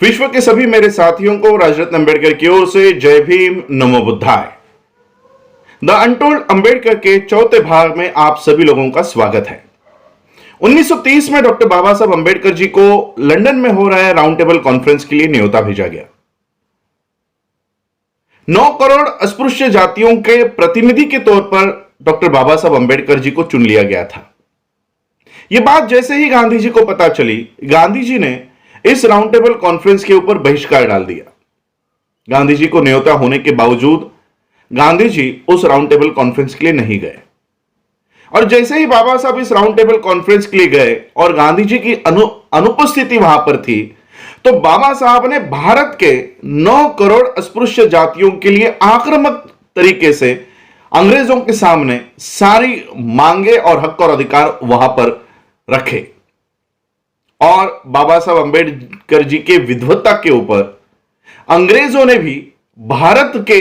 विश्व के सभी मेरे साथियों को राजरत्न अंबेडकर की ओर से जय भीम, नमो बुद्धाय। द अनटोल्ड अंबेडकर के चौथे भाग में आप सभी लोगों का स्वागत है। 1930 में डॉक्टर बाबा साहब अंबेडकर जी को लंदन में हो रहे राउंड टेबल कॉन्फ्रेंस के लिए न्योता भेजा गया। 9 करोड़ अस्पृश्य जातियों के प्रतिनिधि के तौर पर डॉक्टर बाबा साहब अंबेडकर जी को चुन लिया गया था। यह बात जैसे ही गांधी जी को पता चली, गांधी जी ने इस राउंड टेबल कॉन्फ्रेंस के ऊपर बहिष्कार डाल दिया। गांधी जी को न्योता होने के बावजूद गांधी जी उस राउंड टेबल कॉन्फ्रेंस के लिए नहीं गए। और जैसे ही बाबा साहब इस राउंड टेबल कॉन्फ्रेंस के लिए गए और गांधी जी की अनुपस्थिति वहां पर थी, तो बाबा साहब ने भारत के 9 करोड़ अस्पृश्य जातियों के लिए आक्रामक तरीके से अंग्रेजों के सामने सारी मांगे और हक और अधिकार वहां पर रखे। और बाबा साहब अंबेडकर जी के विद्वत्ता के ऊपर अंग्रेजों ने भी भारत के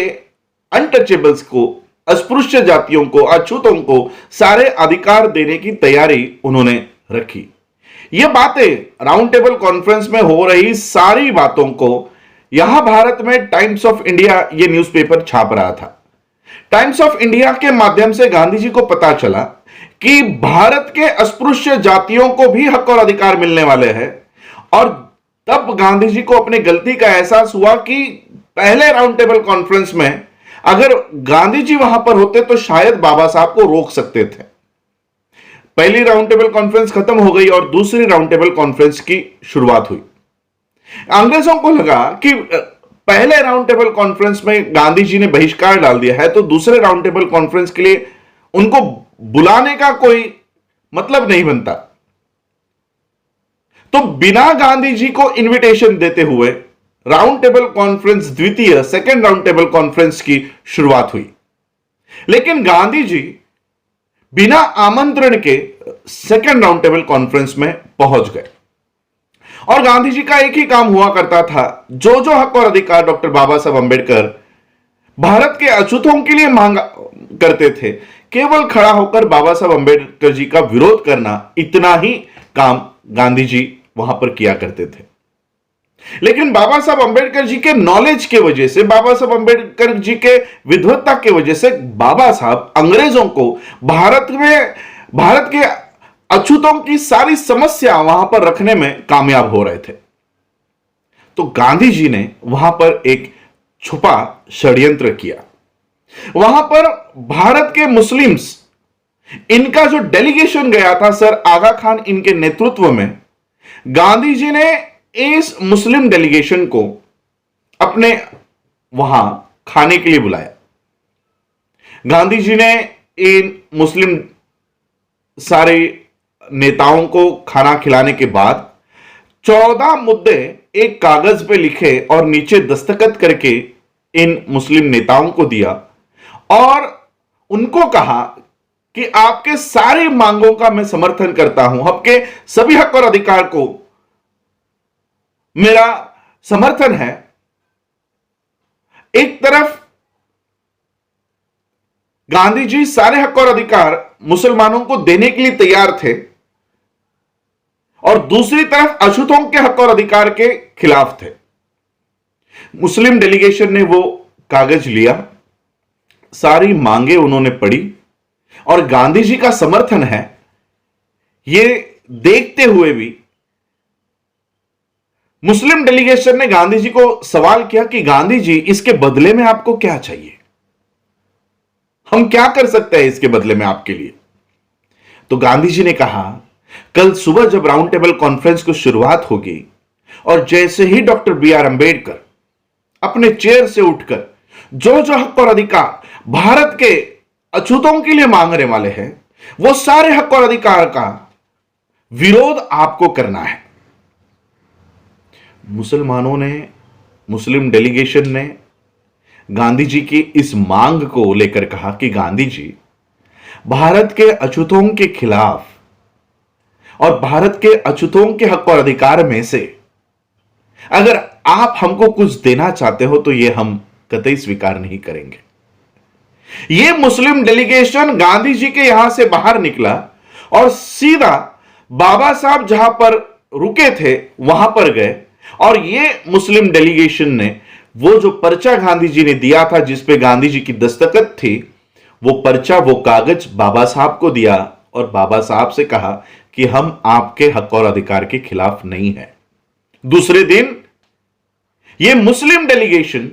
अनटचेबल्स को, अस्पृश्य जातियों को, अछूतों को सारे अधिकार देने की तैयारी उन्होंने रखी। ये बातें राउंड टेबल कॉन्फ्रेंस में हो रही सारी बातों को यहां भारत में टाइम्स ऑफ इंडिया ये न्यूज़पेपर छाप रहा था। टाइम्स ऑफ इंडिया के माध्यम से गांधी जी को पता चला कि भारत के अस्पृश्य जातियों को भी हक और अधिकार मिलने वाले हैं। और तब गांधी जी को अपनी गलती का एहसास हुआ कि पहले राउंड टेबल कॉन्फ्रेंस में अगर गांधी जी वहां पर होते तो शायद बाबा साहब को रोक सकते थे। पहली राउंड टेबल कॉन्फ्रेंस खत्म हो गई और दूसरी राउंड टेबल कॉन्फ्रेंस की शुरुआत हुई। अंग्रेजों को लगा कि पहले राउंड टेबल कॉन्फ्रेंस में गांधी जी ने बहिष्कार डाल दिया है, तो दूसरे राउंड टेबल कॉन्फ्रेंस के लिए उनको बुलाने का कोई मतलब नहीं बनता। तो बिना गांधी जी को इनविटेशन देते हुए राउंड टेबल कॉन्फ्रेंस द्वितीय सेकेंड राउंड टेबल कॉन्फ्रेंस की शुरुआत हुई। लेकिन गांधी जी बिना आमंत्रण के सेकेंड राउंड टेबल कॉन्फ्रेंस में पहुंच गए। और गांधी जी का एक ही काम हुआ करता था, जो जो हक और अधिकार डॉक्टर बाबा साहब अंबेडकर भारत के अछूतों के लिए मांगा करते थे, केवल खड़ा होकर बाबा साहब अंबेडकर जी का विरोध करना, इतना ही काम गांधी जी वहां पर किया करते थे। लेकिन बाबा साहब अंबेडकर जी के नॉलेज के वजह से, बाबा साहब अंबेडकर जी के विद्वत्ता के वजह से बाबा साहब अंग्रेजों को भारत के अछूतों की सारी समस्या वहां पर रखने में कामयाब हो रहे थे। तो गांधी जी ने वहां पर एक छुपा षड्यंत्र किया। वहां पर भारत के मुस्लिम्स, इनका जो डेलीगेशन गया था सर आगा खान इनके नेतृत्व में, गांधी जी ने इस मुस्लिम डेलीगेशन को अपने वहां खाने के लिए बुलाया। गांधी जी ने इन मुस्लिम सारे नेताओं को खाना खिलाने के बाद 14 मुद्दे एक कागज पे लिखे और नीचे दस्तखत करके इन मुस्लिम नेताओं को दिया और उनको कहा कि आपके सारी मांगों का मैं समर्थन करता हूं, आपके सभी हक और अधिकार को मेरा समर्थन है। एक तरफ गांधी जी सारे हक और अधिकार मुसलमानों को देने के लिए तैयार थे और दूसरी तरफ अछूतों के हक और अधिकार के खिलाफ थे। मुस्लिम डेलीगेशन ने वो कागज लिया, सारी मांगे उन्होंने पढ़ी और गांधी जी का समर्थन है ये देखते हुए भी मुस्लिम डेलीगेशन ने गांधी जी को सवाल किया कि गांधी जी, इसके बदले में आपको क्या चाहिए, हम क्या कर सकते हैं इसके बदले में आपके लिए। तो गांधी जी ने कहा, कल सुबह जब राउंड टेबल कॉन्फ्रेंस की शुरुआत होगी और जैसे ही डॉक्टर बी.आर. अंबेडकर अपने चेयर से उठकर जो जो हक और अधिकार भारत के अछूतों के लिए मांगने वाले हैं, वो सारे हक और अधिकार का विरोध आपको करना है। मुसलमानों ने, मुस्लिम डेलीगेशन ने गांधी जी की इस मांग को लेकर कहा कि गांधी जी, भारत के अछूतों के खिलाफ और भारत के अछूतों के हक और अधिकार में से अगर आप हमको कुछ देना चाहते हो तो यह हम कतई स्वीकार नहीं करेंगे। यह मुस्लिम डेलीगेशन गांधी जी के यहां से बाहर निकला और सीधा बाबा साहब जहां पर रुके थे वहां पर गए और ये मुस्लिम डेलीगेशन ने वो जो पर्चा गांधी जी ने दिया था जिस पे गांधी जी की दस्तखत थी, वो पर्चा, वो कागज बाबा साहब को दिया और बाबा साहब से कहा कि हम आपके हक और अधिकार के खिलाफ नहीं हैं। दूसरे दिन ये मुस्लिम डेलीगेशन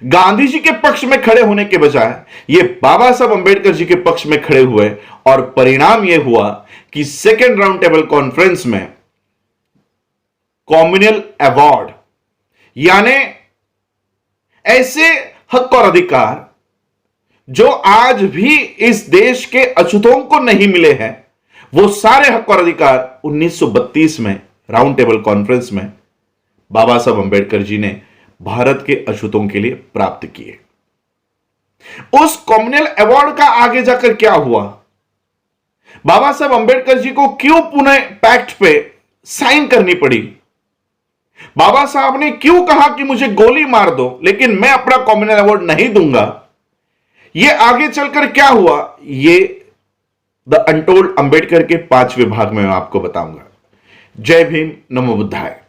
गांधी जी के पक्ष में खड़े होने के बजाय ये बाबा साहब अंबेडकर जी के पक्ष में खड़े हुए और परिणाम यह हुआ कि सेकेंड राउंड टेबल कॉन्फ्रेंस में कॉम्युनल अवार्ड, यानी ऐसे हक और अधिकार जो आज भी इस देश के अछूतों को नहीं मिले हैं, वो सारे हक और अधिकार 1932 में राउंड टेबल कॉन्फ्रेंस में बाबा साहब अंबेडकर जी ने भारत के अछूतों के लिए प्राप्त किए। उस कॉम्युनल अवार्ड का आगे जाकर क्या हुआ, बाबा साहब अंबेडकर जी को क्यों पुणे पैक्ट पे साइन करनी पड़ी, बाबा साहब ने क्यों कहा कि मुझे गोली मार दो लेकिन मैं अपना कॉम्युनल अवार्ड नहीं दूंगा, यह आगे चलकर क्या हुआ, ये द अनटोल्ड अंबेडकर के 5वें भाग में मैं आपको बताऊंगा। जय भीम, नमो बुद्धाय।